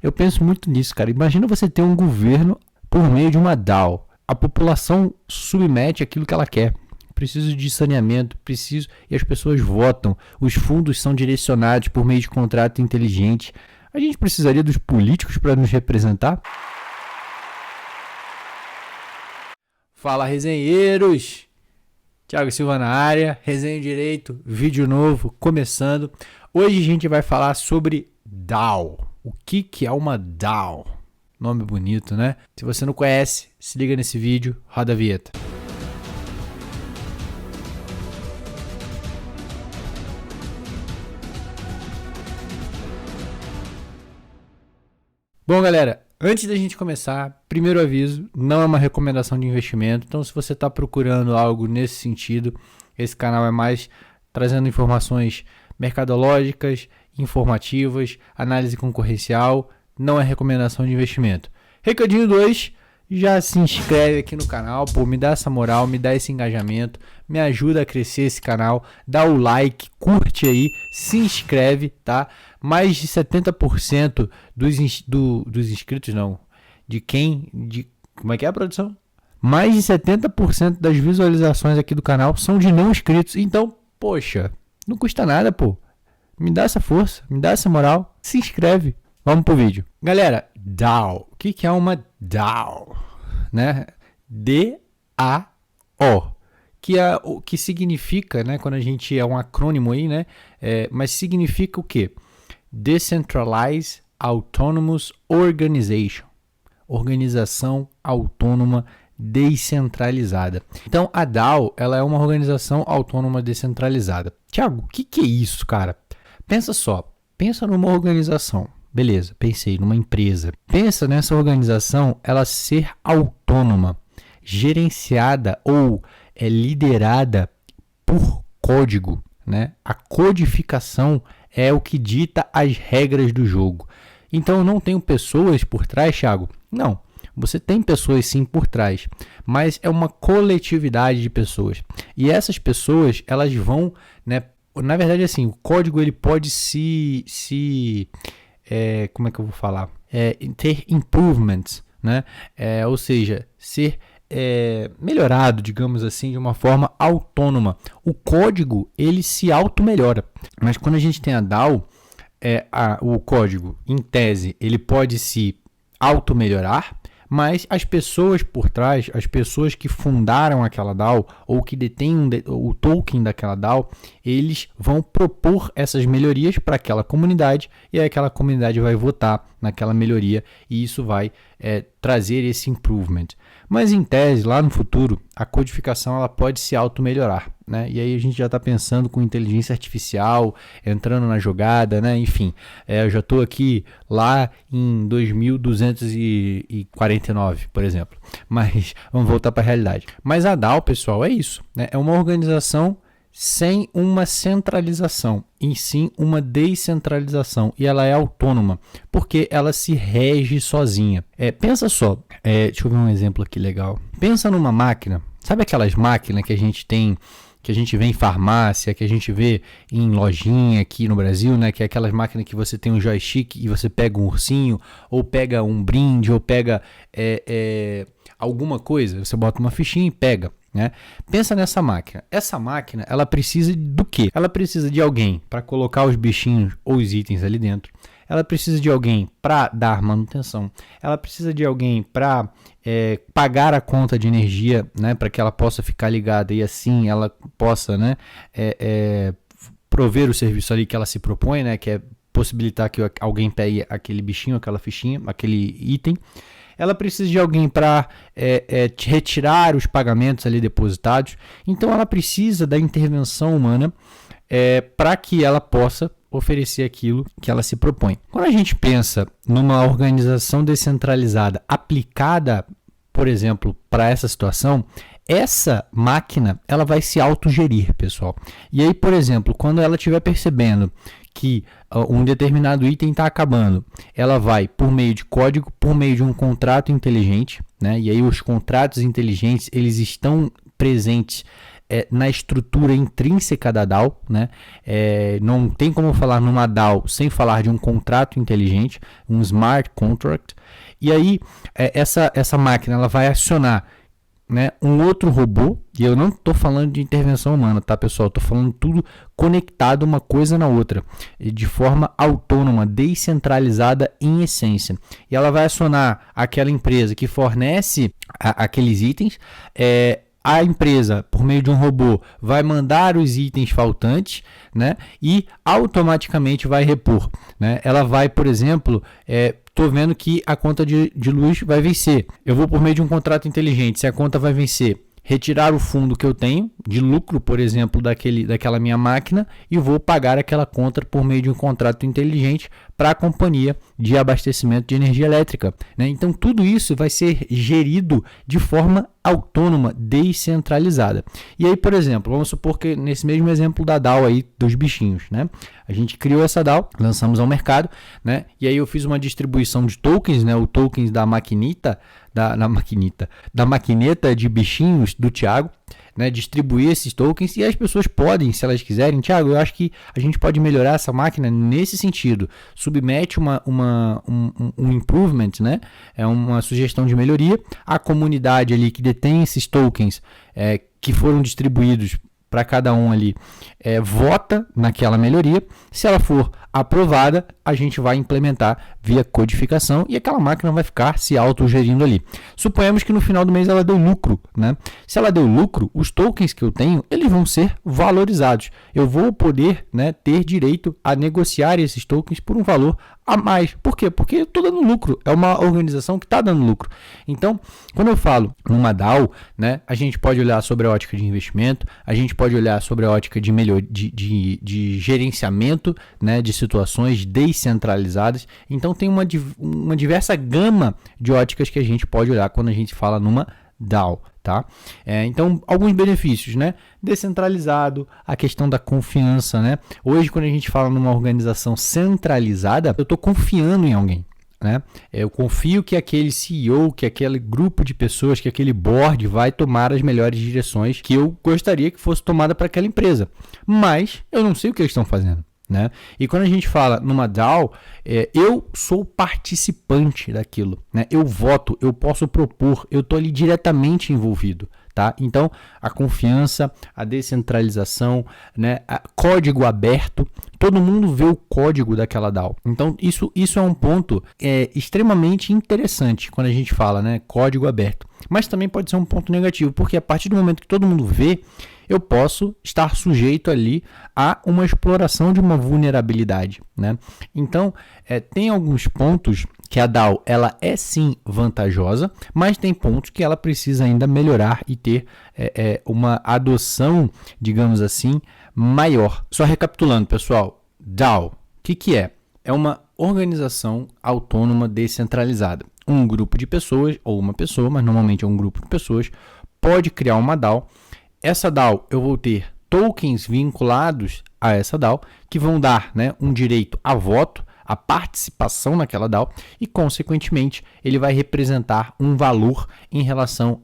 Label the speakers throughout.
Speaker 1: Eu penso muito nisso, cara. Imagina você ter um governo por meio de uma DAO. A população submete aquilo que ela quer. Preciso de saneamento, preciso, e as pessoas votam. Os fundos são direcionados por meio de contrato inteligente. A gente precisaria dos políticos para nos representar? Fala, resenheiros! Thiago Silva na área, Resenha Direito, vídeo novo começando. Hoje a gente vai falar sobre DAO. O que é uma DAO? Nome bonito, né? Se você não conhece, se liga nesse vídeo, roda a vinheta. Bom, galera, antes da gente começar, primeiro aviso, não é uma recomendação de investimento. Então, se você está procurando algo nesse sentido, esse canal é mais trazendo informações mercadológicas, informativas, análise concorrencial, não é recomendação de investimento. Recadinho 2, já se inscreve aqui no canal, pô, me dá essa moral, me dá esse engajamento, me ajuda a crescer esse canal, dá o like, curte aí, se inscreve, tá? Mais de 70% dos inscritos, não, como é que é a produção? Mais de 70% das visualizações aqui do canal são de não inscritos, então, poxa, não custa nada, pô. Me dá essa força, me dá essa moral, se inscreve. Vamos pro vídeo. Galera, DAO. O que é uma DAO? Né? D-A-O. Que significa, né? Quando a gente é um acrônimo aí, né? Mas significa o quê? Decentralized Autonomous Organization. Organização autônoma descentralizada. Então, a DAO, ela é uma organização autônoma descentralizada. Thiago, o que é isso, cara? Pensa só. Pensa numa organização. Beleza, pensei numa empresa. Pensa nessa organização, ela ser autônoma, gerenciada ou liderada por código, né? A codificação é o que dita as regras do jogo. Então, eu não tenho pessoas por trás, Thiago? Não, você tem pessoas sim por trás, mas é uma coletividade de pessoas. E essas pessoas, elas vão, né? Na verdade, assim, o código ele pode como é que eu vou falar? Ter improvements, né? Ou seja, ser melhorado, digamos assim, de uma forma autônoma. O código, ele se auto-melhora. Mas quando a gente tem a DAO, o código, em tese, ele pode se auto-melhorar, mas as pessoas por trás, as pessoas que fundaram aquela DAO ou que detêm o token daquela DAO, eles vão propor essas melhorias para aquela comunidade e aí aquela comunidade vai votar naquela melhoria e isso vai trazer esse improvement. Mas em tese, lá no futuro, a codificação ela pode se auto-melhorar, né? E aí a gente já está pensando com inteligência artificial, entrando na jogada, né? Enfim, eu já estou aqui lá em 2249, por exemplo. Mas vamos voltar para a realidade. Mas a DAO, pessoal, é isso, né? É uma organização sem uma centralização, em sim uma descentralização, e ela é autônoma, porque ela se rege sozinha. Pensa só, deixa eu ver um exemplo aqui legal. Pensa numa máquina, sabe aquelas máquinas que a gente tem, que a gente vê em farmácia, que a gente vê em lojinha aqui no Brasil, né? Que é aquelas máquinas que você tem um joystick e você pega um ursinho, ou pega um brinde, ou pega alguma coisa, você bota uma fichinha e pega. Né? Pensa nessa máquina. Essa máquina, ela precisa do quê? Ela precisa de alguém para colocar os bichinhos ou os itens ali dentro. Ela precisa de alguém para dar manutenção. Ela precisa de alguém para pagar a conta de energia, né? Para que ela possa ficar ligada e assim ela possa, né? Prover o serviço ali que ela se propõe, né? Que é possibilitar que alguém pegue aquele bichinho, aquela fichinha, aquele item. Ela precisa de alguém para retirar os pagamentos ali depositados. Então, ela precisa da intervenção humana para que ela possa oferecer aquilo que ela se propõe. Quando a gente pensa numa organização descentralizada aplicada, por exemplo, para essa situação, essa máquina ela vai se autogerir, pessoal. E aí, por exemplo, quando ela estiver percebendo que um determinado item está acabando, ela vai, por meio de código, por meio de um contrato inteligente, né? E aí os contratos inteligentes eles estão presentes na estrutura intrínseca da DAO, né? Não tem como falar numa DAO sem falar de um contrato inteligente, um smart contract. E aí, essa máquina ela vai acionar, né, um outro robô, e eu não estou falando de intervenção humana, tá, pessoal? Estou falando tudo conectado uma coisa na outra, de forma autônoma, descentralizada em essência. E ela vai acionar aquela empresa que fornece aqueles itens, a empresa, por meio de um robô, vai mandar os itens faltantes, né, e automaticamente vai repor, né? Ela vai, por exemplo, estou vendo que a conta de luz vai vencer. Eu vou, por meio de um contrato inteligente, se a conta vai vencer, retirar o fundo que eu tenho de lucro, por exemplo, daquela minha máquina, e vou pagar aquela conta por meio de um contrato inteligente para a companhia de abastecimento de energia elétrica, né? Então tudo isso vai ser gerido de forma autônoma, descentralizada. E aí, por exemplo, vamos supor que nesse mesmo exemplo da DAO aí dos bichinhos, né? A gente criou essa DAO, lançamos ao mercado, né? E aí eu fiz uma distribuição de tokens, né? O tokens da maquineta, da maquineta de bichinhos do Thiago, né, distribuir esses tokens, e as pessoas podem, se elas quiserem, Thiago, eu acho que a gente pode melhorar essa máquina nesse sentido, submete um improvement, né, uma sugestão de melhoria, a comunidade ali que detém esses tokens que foram distribuídos para cada um ali, vota naquela melhoria. Se ela for aprovada, a gente vai implementar via codificação e aquela máquina vai ficar se autogerindo ali. Suponhamos que no final do mês ela deu lucro, né? Se ela deu lucro, os tokens que eu tenho, eles vão ser valorizados. Eu vou poder, né, ter direito a negociar esses tokens por um valor a mais. Por quê? Porque eu estou dando lucro. É uma organização que está dando lucro. Então, quando eu falo numa DAO, né, a gente pode olhar sobre a ótica de investimento, a gente pode olhar sobre a ótica de gerenciamento, né, de situações descentralizadas. Então, tem uma diversa gama de óticas que a gente pode olhar quando a gente fala numa DAO, tá? Então, alguns benefícios, né? Descentralizado, a questão da confiança, né? Hoje, quando a gente fala numa organização centralizada, eu estou confiando em alguém, né? Eu confio que aquele CEO, que aquele grupo de pessoas, que aquele board vai tomar as melhores direções que eu gostaria que fosse tomada para aquela empresa. Mas eu não sei o que eles estão fazendo, né? E quando a gente fala numa DAO, eu sou participante daquilo, né? Eu voto, eu posso propor, eu estou ali diretamente envolvido, tá? Então, a confiança, a descentralização, né? Código aberto, todo mundo vê o código daquela DAO. Então, isso é um ponto extremamente interessante quando a gente fala, né? Código aberto. Mas também pode ser um ponto negativo, porque a partir do momento que todo mundo vê, eu posso estar sujeito ali a uma exploração de uma vulnerabilidade, né? Então, tem alguns pontos que a DAO ela é sim vantajosa, mas tem pontos que ela precisa ainda melhorar e ter uma adoção, digamos assim, maior. Só recapitulando, pessoal, DAO, o que é? É uma organização autônoma descentralizada. Um grupo de pessoas, ou uma pessoa, mas normalmente é um grupo de pessoas, pode criar uma DAO. Essa DAO eu vou ter tokens vinculados a essa DAO que vão dar, né, um direito a voto, a participação naquela DAO e, consequentemente, ele vai representar um valor em relação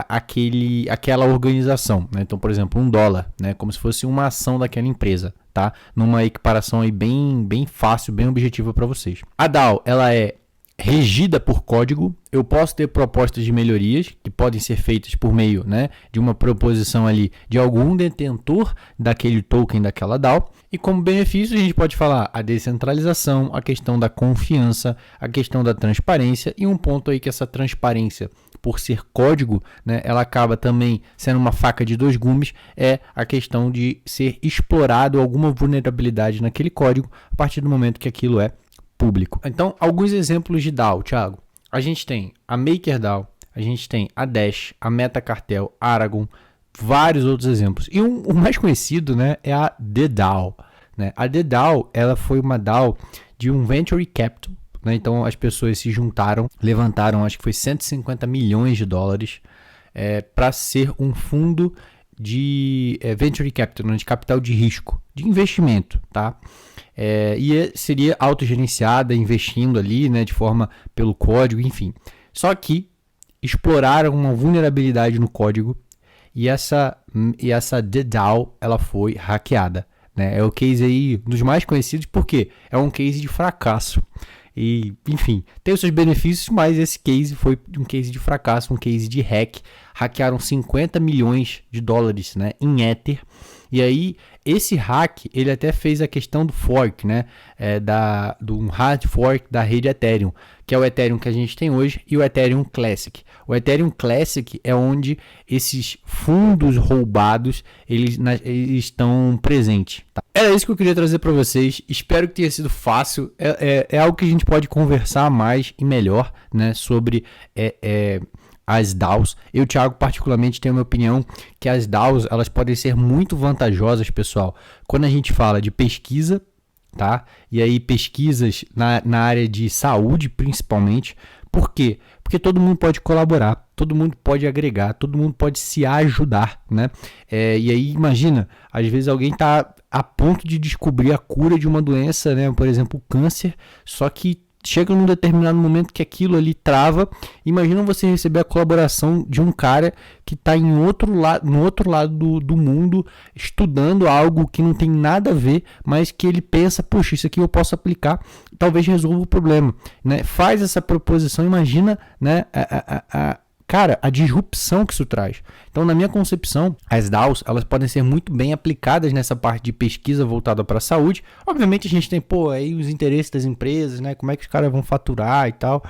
Speaker 1: àquela organização, né? Então, por exemplo, $1, né, como se fosse uma ação daquela empresa, tá? Numa equiparação aí bem fácil, bem objetiva para vocês. A DAO, ela é regida por código. Eu posso ter propostas de melhorias que podem ser feitas por meio, né, de uma proposição ali de algum detentor daquele token daquela DAO. E como benefício a gente pode falar a descentralização, a questão da confiança, a questão da transparência e um ponto aí que essa transparência, por ser código, né, ela acaba também sendo uma faca de dois gumes, é a questão de ser explorado alguma vulnerabilidade naquele código a partir do momento que aquilo é público. Então, alguns exemplos de DAO, Thiago. A gente tem a MakerDAO, a gente tem a Dash, a Metacartel, Aragon, vários outros exemplos. E o mais conhecido, né, é a DeDAO, né? A DeDAO, ela foi uma DAO de um venture capital, né? Então, as pessoas se juntaram, levantaram, acho que foi $150 milhões para ser um fundo de venture capital, né, de capital de risco, de investimento, tá? E seria autogerenciada, investindo ali, né, de forma pelo código, enfim. Só que exploraram uma vulnerabilidade no código e essa The DAO, ela foi hackeada, né? É o case aí dos mais conhecidos porque é um case de fracasso. E, enfim, tem os seus benefícios, mas esse case foi um case de fracasso, um case de hack. Hackearam 50 milhões de dólares, né, em Ether. E aí, esse hack, ele até fez a questão do fork, né, do hard fork da rede Ethereum, que é o Ethereum que a gente tem hoje e o Ethereum Classic. O Ethereum Classic é onde esses fundos roubados, eles estão presentes. Tá? Era isso que eu queria trazer para vocês. Espero que tenha sido fácil. É algo que a gente pode conversar mais e melhor, né, sobre as DAOs. Eu, Thiago, particularmente tenho a minha opinião que as DAOs, elas podem ser muito vantajosas, pessoal, quando a gente fala de pesquisa, tá? E aí pesquisas na área de saúde, principalmente. Por quê? Porque todo mundo pode colaborar, todo mundo pode agregar, todo mundo pode se ajudar, né? E aí, imagina, às vezes alguém está a ponto de descobrir a cura de uma doença, né? Por exemplo, o câncer, só que chega num determinado momento que aquilo ali trava. Imagina você receber a colaboração de um cara que está no outro lado do mundo, estudando algo que não tem nada a ver, mas que ele pensa, puxa, isso aqui eu posso aplicar, talvez resolva o problema, né? Faz essa proposição, imagina, né, cara, a disrupção que isso traz. Então, na minha concepção, as DAOs, elas podem ser muito bem aplicadas nessa parte de pesquisa voltada para a saúde. Obviamente, a gente tem, aí os interesses das empresas, né? Como é que os caras vão faturar e tal.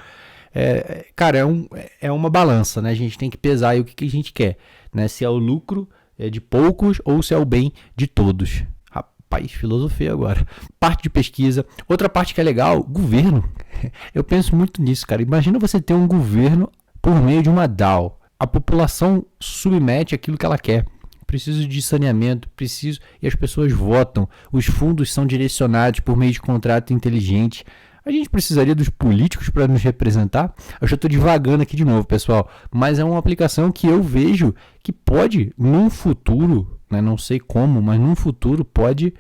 Speaker 1: Cara, é uma balança, né? A gente tem que pesar aí o que a gente quer, né? Se é o lucro de poucos ou se é o bem de todos. Rapaz, filosofia agora. Parte de pesquisa. Outra parte que é legal, governo. Eu penso muito nisso, cara. Imagina você ter um governo por meio de uma DAO. A população submete aquilo que ela quer. Preciso de saneamento, e as pessoas votam. Os fundos são direcionados por meio de contrato inteligente. A gente precisaria dos políticos para nos representar? Eu já estou divagando aqui de novo, pessoal. Mas é uma aplicação que eu vejo que pode, num futuro, né, não sei como, mas num futuro pode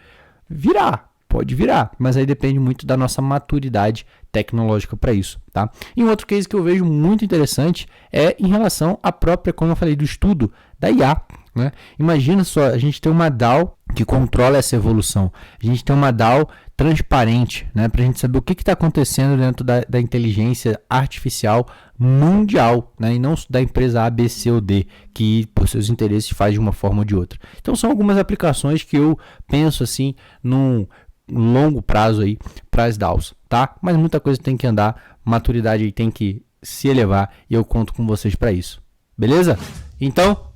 Speaker 1: virar. Pode virar, mas aí depende muito da nossa maturidade tecnológica para isso, tá? E um outro case que eu vejo muito interessante é em relação à própria, como eu falei, do estudo da IA, né? Imagina só, a gente tem uma DAO que controla essa evolução, a gente tem uma DAO transparente, né? Para a gente saber o que está acontecendo dentro da inteligência artificial mundial, né? E não da empresa A, B, C ou D, que por seus interesses faz de uma forma ou de outra. Então são algumas aplicações que eu penso assim num longo prazo aí para as DAOs, tá? Mas muita coisa tem que andar, maturidade aí tem que se elevar e eu conto com vocês para isso. Beleza? Então,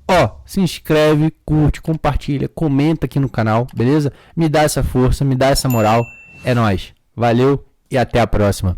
Speaker 1: se inscreve, curte, compartilha, comenta aqui no canal, beleza? Me dá essa força, me dá essa moral. É nóis. Valeu e até a próxima.